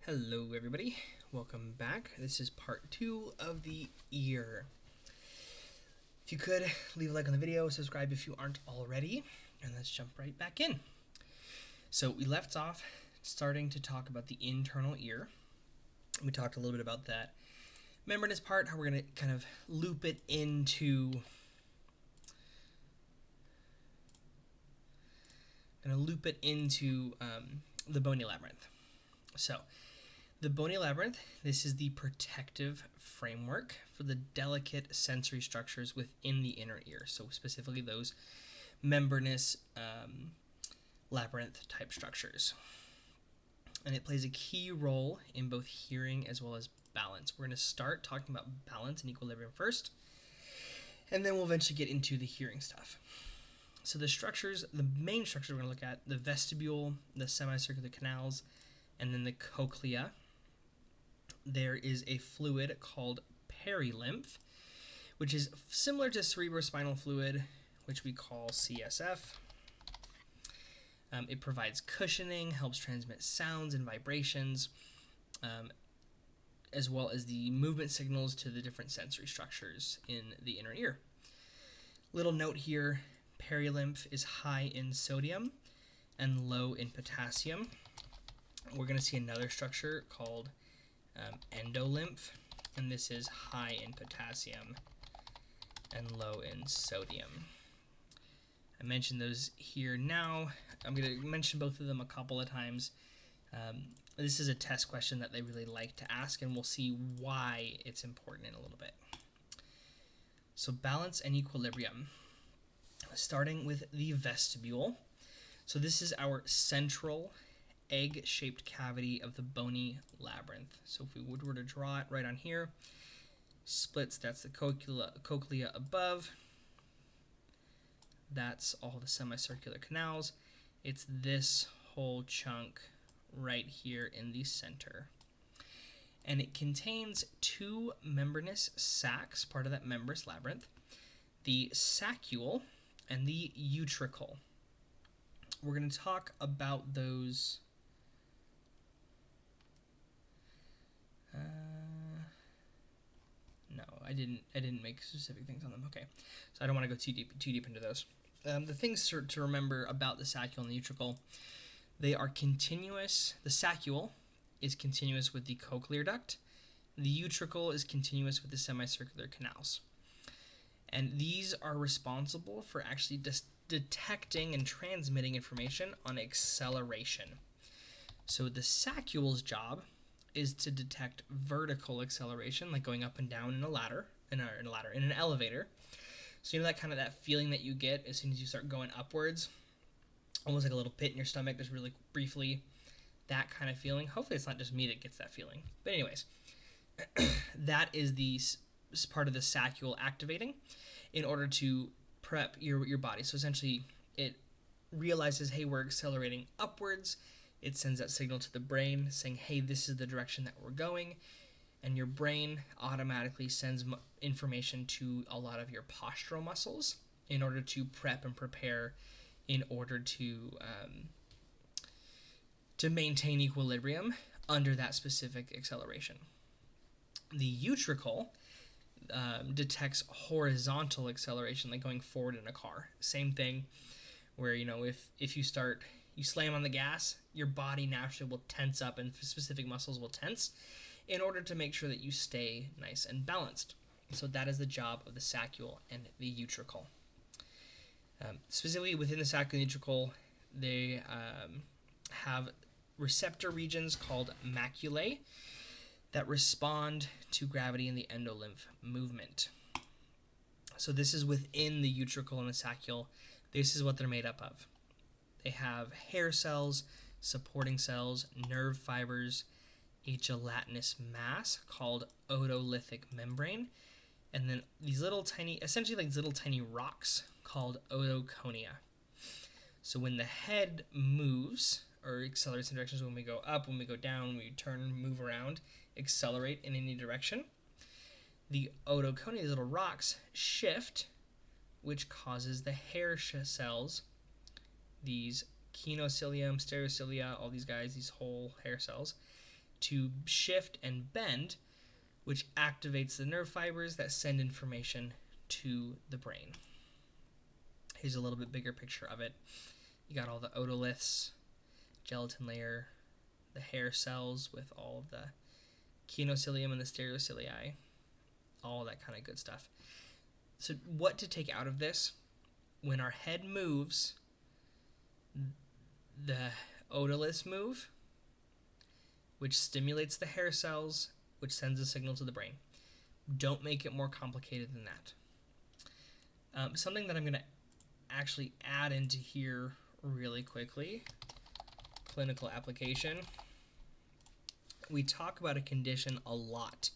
Hello everybody, welcome back. This is part 2 of the ear. If you could, leave a like on the video, subscribe if you aren't already, and let's jump right back in. So we left off starting to talk about the internal ear. We talked a little bit about that membranous part, how we're going to kind of loop it into the bony labyrinth. So the bony labyrinth, this is the protective framework for the delicate sensory structures within the inner ear, so specifically those membranous labyrinth type structures. And it plays a key role in both hearing as well as balance. We're going to start talking about balance and equilibrium first, and then we'll eventually get into the hearing stuff. So the main structures we're going to look at, the vestibule, the semicircular canals, and then the cochlea. There is a fluid called perilymph, which is similar to cerebrospinal fluid, which we call CSF. It provides cushioning, helps transmit sounds and vibrations, as well as the movement signals to the different sensory structures in the inner ear. Little note here, perilymph is high in sodium and low in potassium. We're going to see another structure called endolymph, and this is high in potassium and low in sodium. I mentioned those here now. I'm going to mention both of them a couple of times. This is a test question that they really like to ask, and we'll see why it's important in a little bit. So balance and equilibrium. Starting with the vestibule. So this is our central egg-shaped cavity of the bony labyrinth. So if we were to draw it right on here, splits, that's the cochlea above. That's all the semicircular canals. It's this whole chunk right here in the center. And it contains two membranous sacs, part of that membranous labyrinth, the saccule and the utricle. We're going to talk about those no, I didn't make specific things on them. Okay, so I don't want to go too deep into those. The things to remember about the saccule and the utricle, they are continuous. The saccule is continuous with the cochlear duct. The utricle is continuous with the semicircular canals. And these are responsible for actually detecting and transmitting information on acceleration. So the saccule's job is to detect vertical acceleration, like going up and down in an elevator. So you know that feeling that you get as soon as you start going upwards, almost like a little pit in your stomach, just really briefly, that kind of feeling. Hopefully it's not just me that gets that feeling. But anyways, that is the part of the saccule activating in order to prep your body. So essentially it realizes, hey, we're accelerating upwards. It sends that signal to the brain saying, hey, this is the direction that we're going. And your brain automatically sends information to a lot of your postural muscles in order to prep and prepare in order to maintain equilibrium under that specific acceleration. The utricle detects horizontal acceleration, like going forward in a car. Same thing where, if you slam on the gas, your body naturally will tense up and specific muscles will tense in order to make sure that you stay nice and balanced. So that is the job of the saccule and the utricle. Specifically within the saccule and utricle, they have receptor regions called maculae that respond to gravity in the endolymph movement. So this is within the utricle and the saccule. This is what they're made up of. They have hair cells, supporting cells, nerve fibers, a gelatinous mass called otolithic membrane, and then these little tiny rocks called otoconia. So when the head moves or accelerates in directions, when we go up, when we go down, when we turn, move around, accelerate in any direction, the otoconia, these little rocks, shift, which causes the hair cells, these kinocilium, stereocilia, all these guys, these whole hair cells, to shift and bend, which activates the nerve fibers that send information to the brain. Here's a little bit bigger picture of it. You got all the otoliths, gelatin layer, the hair cells with all of the kinocilium and the stereocilii, all that kind of good stuff. So what to take out of this? When our head moves, the otoliths move, which stimulates the hair cells, which sends a signal to the brain. Don't make it more complicated than that. Something that I'm going to actually add into here really quickly, clinical application. We talk about a condition a lot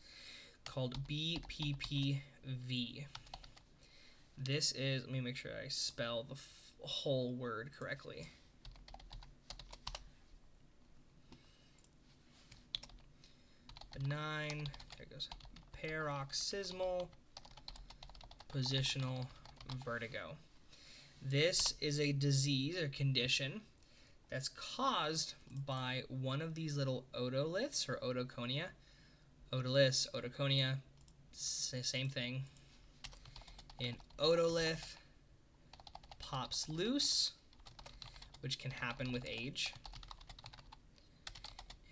called BPPV. This is, let me make sure I spell the whole word correctly. Benign, there it goes, paroxysmal positional vertigo. This is a disease or condition that's caused by one of these little otoliths or otoconia. Otoliths, otoconia, same thing. An otolith pops loose, which can happen with age,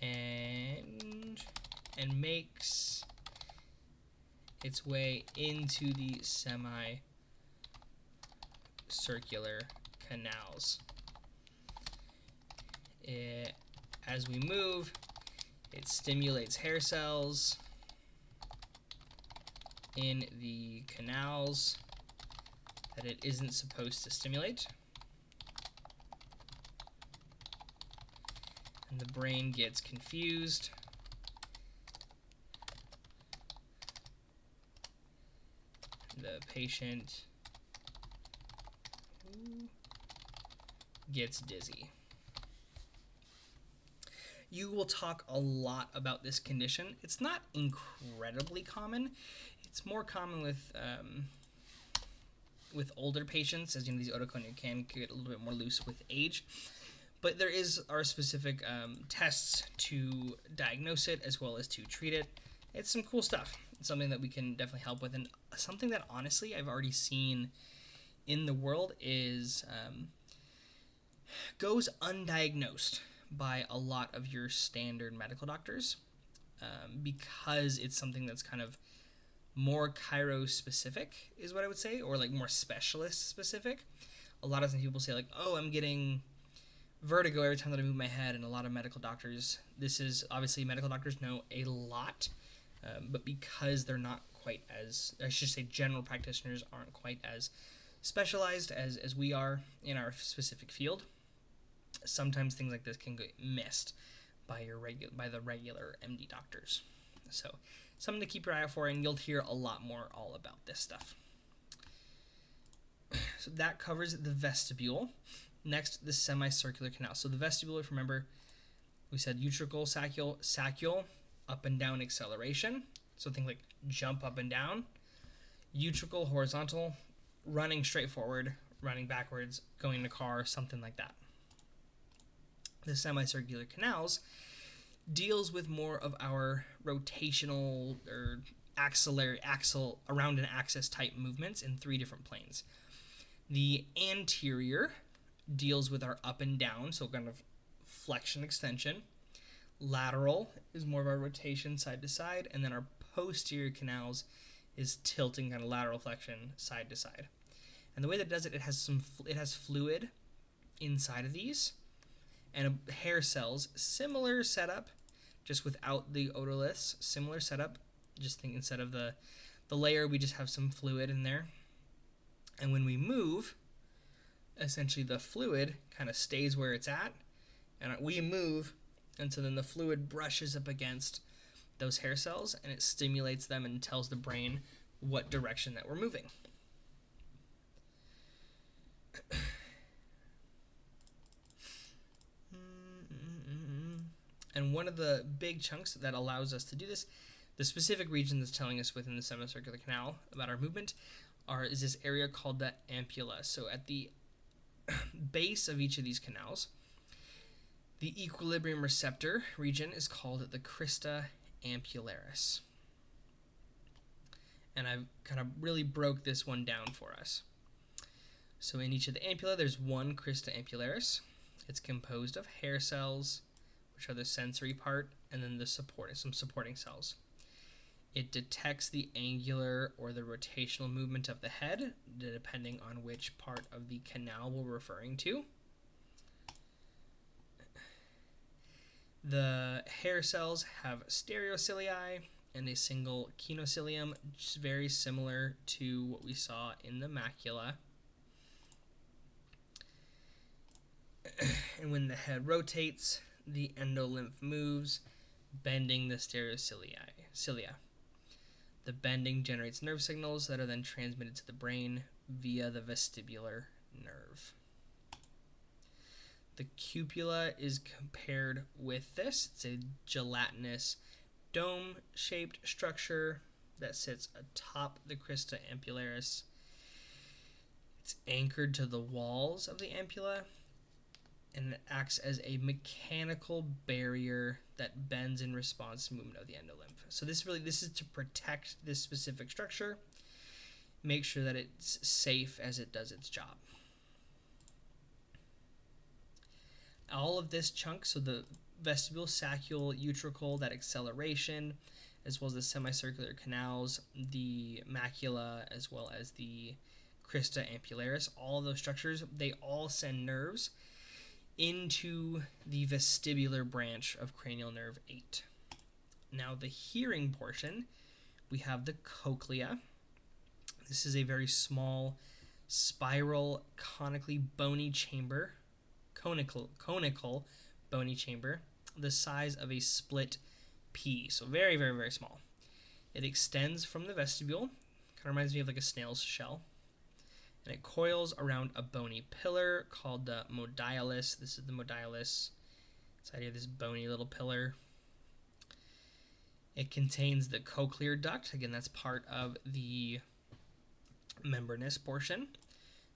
and makes its way into the semicircular canals. As we move, it stimulates hair cells in the canals that it isn't supposed to stimulate. And the brain gets confused. The patient gets dizzy. You will talk a lot about this condition. It's not incredibly common. It's more common with older patients, as you know, these otoconia can get a little bit more loose with age. But there are specific tests to diagnose it as well as to treat it. It's some cool stuff. It's something that we can definitely help with, and something that honestly I've already seen in the world is goes undiagnosed by a lot of your standard medical doctors because it's something that's kind of more chiro specific is what I would say, or like more specialist specific. A lot of times people say like, oh, I'm getting vertigo every time that I move my head, and a lot of medical doctors, this is obviously medical doctors know a lot, but because they're not quite as, I should say general practitioners aren't quite as specialized as we are in our specific field, sometimes things like this can get missed by the regular MD doctors. So something to keep your eye out for, and you'll hear a lot more all about this stuff. So that covers the vestibule. Next, the semicircular canal. So the vestibule, if you remember, we said utricle, saccule, up and down acceleration. So think like jump up and down. Utricle, horizontal, running straight forward, running backwards, going in a car, something like that. The semicircular canals deals with more of our rotational or axle around an axis type movements in 3 different planes. The anterior deals with our up and down, so kind of flexion extension. Lateral is more of our rotation side to side, and then our posterior canals is tilting, kind of lateral flexion side to side. And the way that it does it, it has fluid inside of these, and hair cells, similar setup, just without the otoliths, similar setup. Just think instead of the layer, we just have some fluid in there. And when we move, essentially the fluid kind of stays where it's at, and we move, and so then the fluid brushes up against those hair cells, and it stimulates them and tells the brain what direction that we're moving. And one of the big chunks that allows us to do this, the specific region that's telling us within the semicircular canal about our movement, is this area called the ampulla. So at the base of each of these canals, The equilibrium receptor region is called the crista ampullaris. And I've kind of really broke this one down for us. So in each of the ampulla, there's one crista ampullaris. It's composed of hair cells, which are the sensory part, and then some supporting cells. It detects the angular or the rotational movement of the head, depending on which part of the canal we're referring to. The hair cells have stereocilia and a single kinocilium, which is very similar to what we saw in the macula. And when the head rotates, the endolymph moves, bending the stereocilia. The bending generates nerve signals that are then transmitted to the brain via the vestibular nerve. The cupula is compared with this. It's a gelatinous dome-shaped structure that sits atop the crista ampullaris. It's anchored to the walls of the ampulla, and it acts as a mechanical barrier that bends in response to movement of the endolymph. So this is to protect this specific structure, make sure that it's safe as it does its job. All of this chunk, so the vestibule, saccule, utricle, that acceleration, as well as the semicircular canals, the macula, as well as the crista ampullaris, all of those structures, they all send nerves into the vestibular branch of cranial nerve 8. Now the hearing portion, we have the cochlea. This is a very small spiral conically bony chamber, conical bony chamber, the size of a split pea, so very, very, very small. It extends from the vestibule, kind of reminds me of like a snail's shell, and it coils around a bony pillar called the modiolus. This is the modiolus. It's the idea of this bony little pillar. It contains the cochlear duct. Again, that's part of the membranous portion,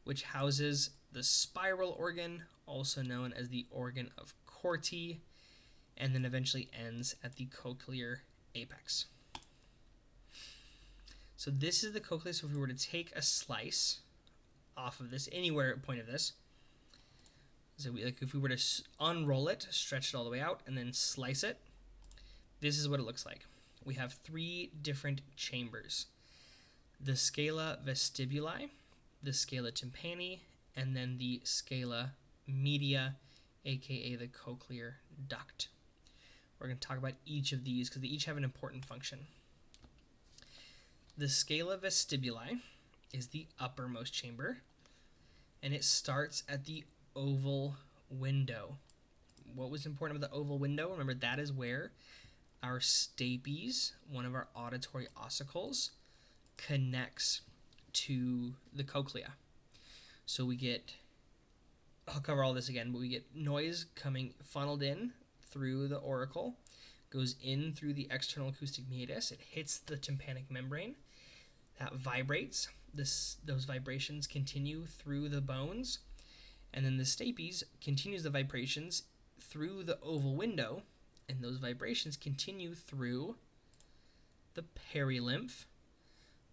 which houses the spiral organ, also known as the organ of Corti, and then eventually ends at the cochlear apex. So this is the cochlea. So if we were to take a slice off of this, anywhere point of this, so if we were to unroll it, stretch it all the way out, and then slice it, this is what it looks like. We have 3 different chambers: the scala vestibuli, the scala tympani, and then the scala media, aka the cochlear duct. We're going to talk about each of these because they each have an important function. The scala vestibuli is the uppermost chamber, and it starts at the oval window. What was important about the oval window? Remember, that is where our stapes, one of our auditory ossicles, connects to the cochlea. So we get, I'll cover all this again, but we get noise coming funneled in through the auricle, goes in through the external acoustic meatus, it hits the tympanic membrane, that vibrates. Those vibrations continue through the bones, and then the stapes continues the vibrations through the oval window, and those vibrations continue through the perilymph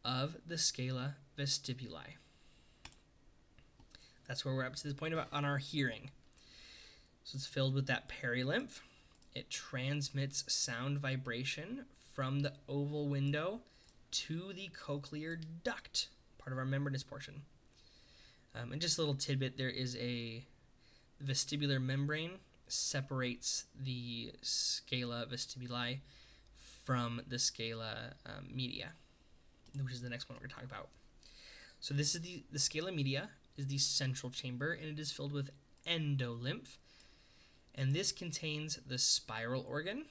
of the scala vestibuli. That's where we're up to this point on our hearing. So it's filled with that perilymph. It transmits sound vibration from the oval window to the cochlear duct, part of our membranous portion. And just a little tidbit, there is a vestibular membrane separates the scala vestibuli from the scala media, which is the next one we're going to talk about. So this is the scala media is the central chamber, and it is filled with endolymph, and this contains the spiral organ,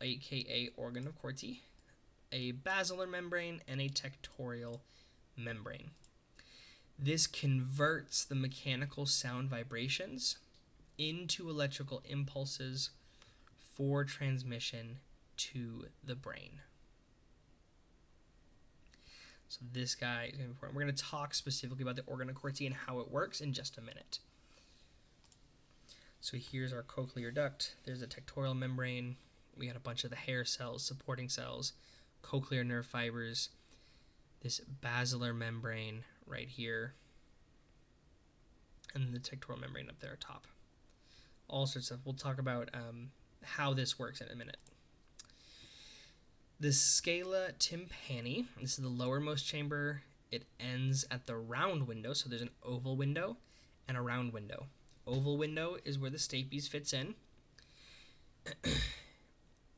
aka organ of Corti, a basilar membrane, and a tectorial membrane. This converts the mechanical sound vibrations into electrical impulses for transmission to the brain. So this guy is important. We're going to talk specifically about the organ of Corti and how it works in just a minute. So here's our cochlear duct. There's a tectorial membrane. We got a bunch of the hair cells, supporting cells, cochlear nerve fibers, this basilar membrane right here, and then the tectorial membrane up there at top. All sorts of stuff. We'll talk about how this works in a minute. The scala tympani, this is the lowermost chamber. It ends at the round window, so there's an oval window and a round window. Oval window is where the stapes fits in.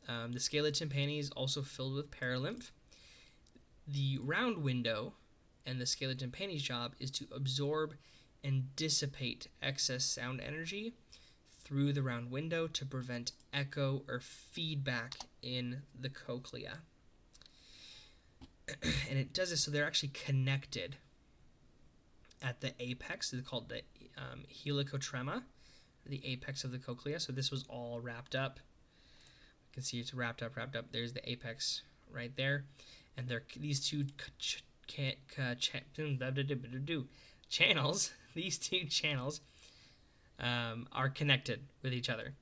The scala tympani is also filled with paralymph. The round window and the scala tympani's job is to absorb and dissipate excess sound energy through the round window to prevent echo or feedback in the cochlea. And it does this so they're actually connected at the apex. It's called the helicotrema, the apex of the cochlea. So this was all wrapped up. You can see it's wrapped up. There's the apex right there. And these two channels, are connected with each other.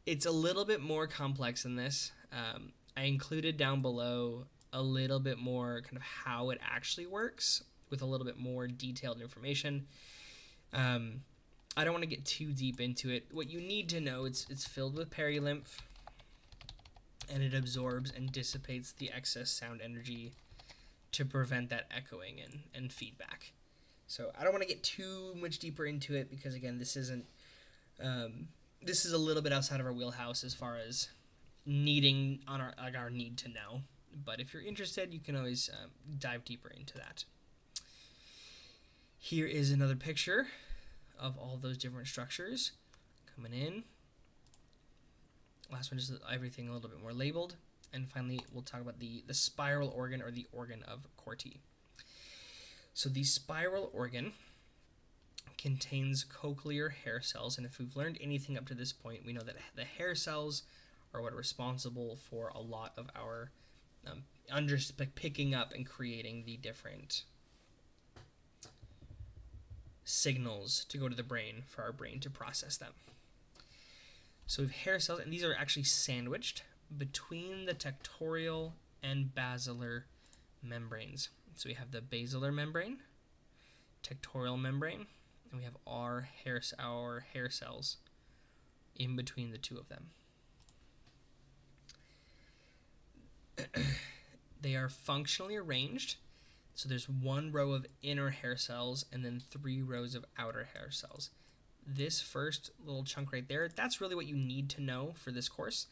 It's a little bit more complex than this. I included down below a little bit more kind of how it actually works with a little bit more detailed information. I don't want to get too deep into it. What you need to know, it's filled with perilymph, and it absorbs and dissipates the excess sound energy to prevent that echoing and feedback. So I don't want to get too much deeper into it because, again, this isn't this is a little bit outside of our wheelhouse as far as needing on our need to know. But if you're interested, you can always dive deeper into that. Here is another picture of all those different structures coming in. Last one is everything a little bit more labeled. And finally, we'll talk about the spiral organ, or the organ of Corti. So the spiral organ contains cochlear hair cells, and if we've learned anything up to this point, we know that the hair cells are what are responsible for a lot of our picking up and creating the different signals to go to the brain for our brain to process them. So we have hair cells, and these are actually sandwiched between the tectorial and basilar membranes. So we have the basilar membrane, tectorial membrane, and we have our hair cells in between the two of them. They are functionally arranged. So there's one row of inner hair cells and then 3 rows of outer hair cells. This first little chunk right there, that's really what you need to know for this course.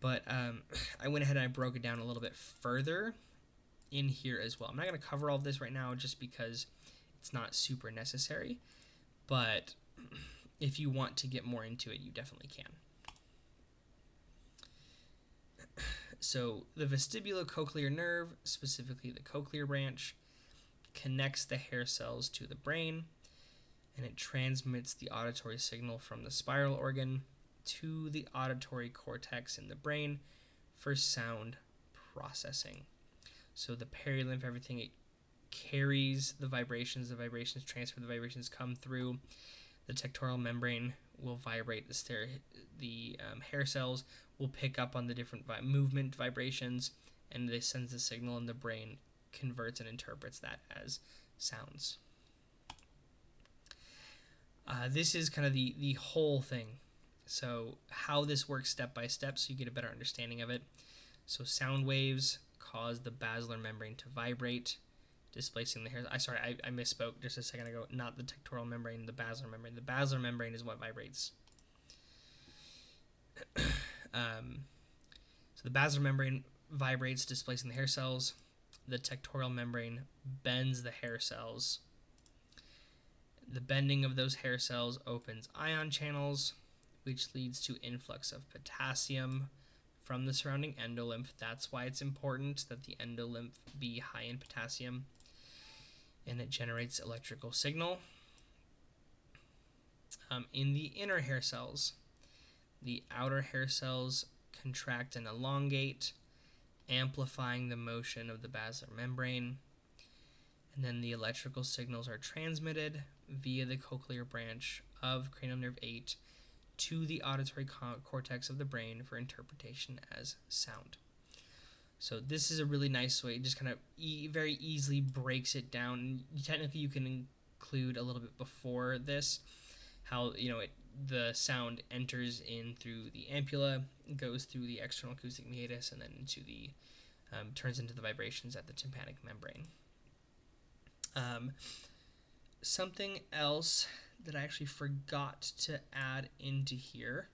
But I went ahead and I broke it down a little bit further in here as well. I'm not going to cover all of this right now just because it's not super necessary. But if you want to get more into it, you definitely can. So the vestibulocochlear nerve, specifically the cochlear branch, connects the hair cells to the brain, and it transmits the auditory signal from the spiral organ to the auditory cortex in the brain for sound processing. So the perilymph, everything, it carries the vibrations transfer, the vibrations come through. The tectorial membrane will vibrate the hair cells, will pick up on the different movement vibrations, and this sends the signal, and the brain converts and interprets that as sounds. This is kind of the whole thing. So how this works step by step so you get a better understanding of it. So sound waves cause the basilar membrane to vibrate, displacing the hair. I misspoke just a second ago. Not the tectorial membrane, the basilar membrane. The basilar membrane is what vibrates. So the basilar membrane vibrates, displacing the hair cells. The tectorial membrane bends the hair cells. The bending of those hair cells opens ion channels, which leads to influx of potassium from the surrounding endolymph. That's why it's important that the endolymph be high in potassium. And it generates electrical signal. In the inner hair cells, the outer hair cells contract and elongate, amplifying the motion of the basilar membrane. And then the electrical signals are transmitted via the cochlear branch of cranial nerve 8 to the auditory cortex of the brain for interpretation as sound. So this is a really nice way. It just kind of very easily breaks it down. Technically, you can include a little bit before this, how the sound enters in through the ampulla, goes through the external acoustic meatus, and then into the turns into the vibrations at the tympanic membrane. Something else that I actually forgot to add into here.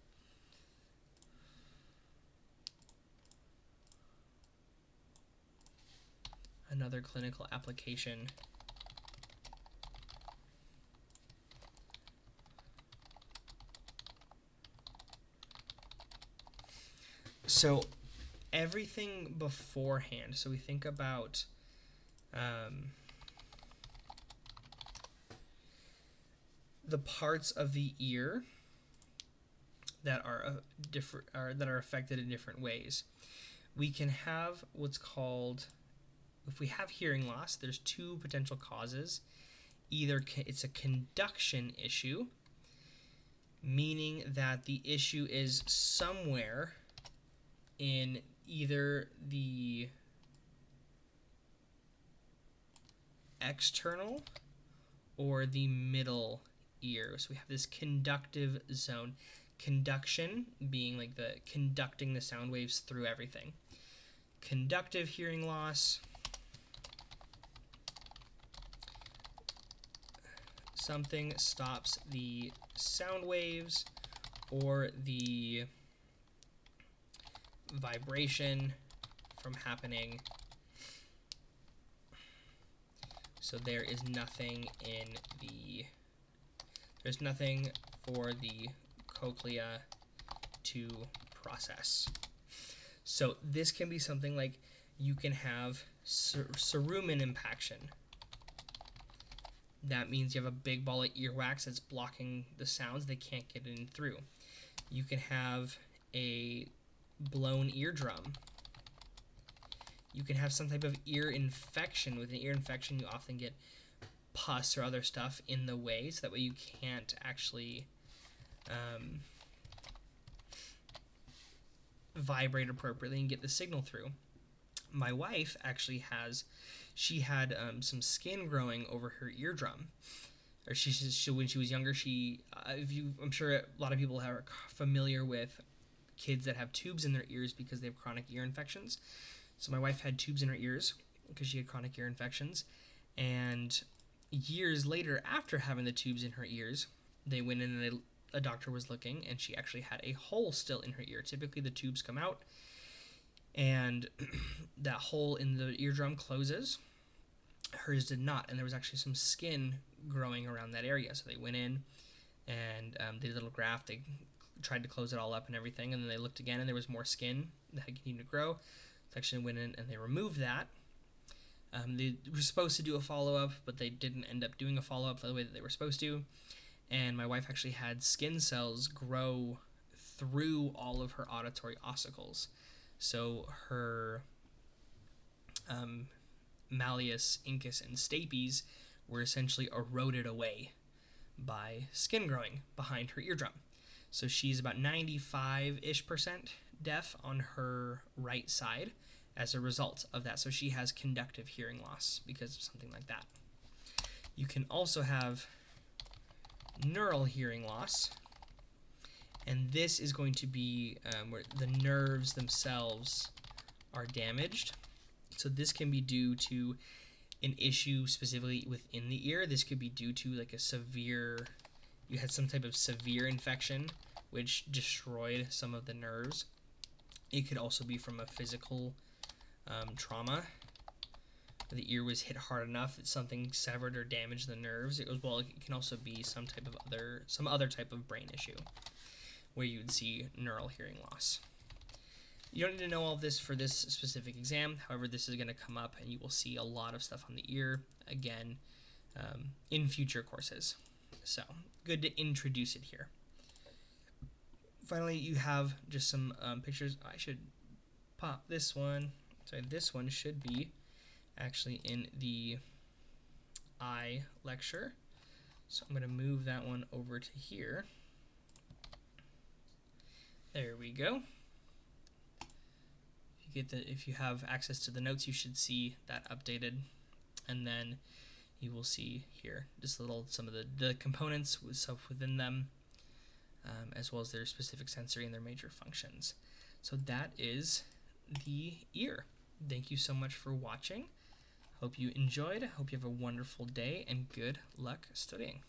Another clinical application. So everything beforehand, so we think about the parts of the ear that are different, that are affected in different ways. We can have what's called, if we have hearing loss, there's two potential causes. Either it's a conduction issue, meaning that the issue is somewhere in either the external or the middle ear. So we have this conductive zone. Conduction being like the conducting the sound waves through everything. Conductive hearing loss. Something stops the sound waves or the vibration from happening. So there's nothing for the cochlea to process. So this can be something like you can have cerumen impaction. That means you have a big ball of earwax that's blocking the sounds. They can't get in through. You can have a blown eardrum. You can have some type of ear infection. With an ear infection, you often get pus or other stuff in the way, so that way you can't actually vibrate appropriately and get the signal through. My wife actually had some skin growing over her eardrum, or she when she was younger. I'm sure a lot of people are familiar with kids that have tubes in their ears because they have chronic ear infections. So my wife had tubes in her ears because she had chronic ear infections, and years later, after having the tubes in her ears, they went in and a doctor was looking, and she actually had a hole still in her ear. Typically, the tubes come out, and that hole in the eardrum closes. Hers did not, and there was actually some skin growing around that area. So they went in and did a little graft. They tried to close it all up and everything, and then they looked again, and there was more skin that had continued to grow. They actually went in and they removed that. They were supposed to do a follow-up, but they didn't end up doing a follow-up the way that they were supposed to. And my wife actually had skin cells grow through all of her auditory ossicles. So her malleus, incus, and stapes were essentially eroded away by skin growing behind her eardrum. So she's about 95-ish% deaf on her right side as a result of that. So she has conductive hearing loss because of something like that. You can also have neural hearing loss, and this is going to be where the nerves themselves are damaged. So this can be due to an issue specifically within the ear. This could be due to like you had some type of severe infection which destroyed some of the nerves. It could also be from a physical trauma. The ear was hit hard enough that something severed or damaged the nerves. It can also be some other type of brain issue where you would see neural hearing loss. You don't need to know all of this for this specific exam. However, this is going to come up, and you will see a lot of stuff on the ear again in future courses. So good to introduce it here. Finally, you have just some pictures. I should pop this one. Sorry, this one should be actually in the eye lecture. So I'm going to move that one over to here. There we go. If you have access to the notes, you should see that updated, and then you will see here just some of the components with stuff within them, as well as their specific sensory and their major functions. So that is the ear. Thank you so much for watching. Hope you enjoyed. Hope you have a wonderful day, and good luck studying.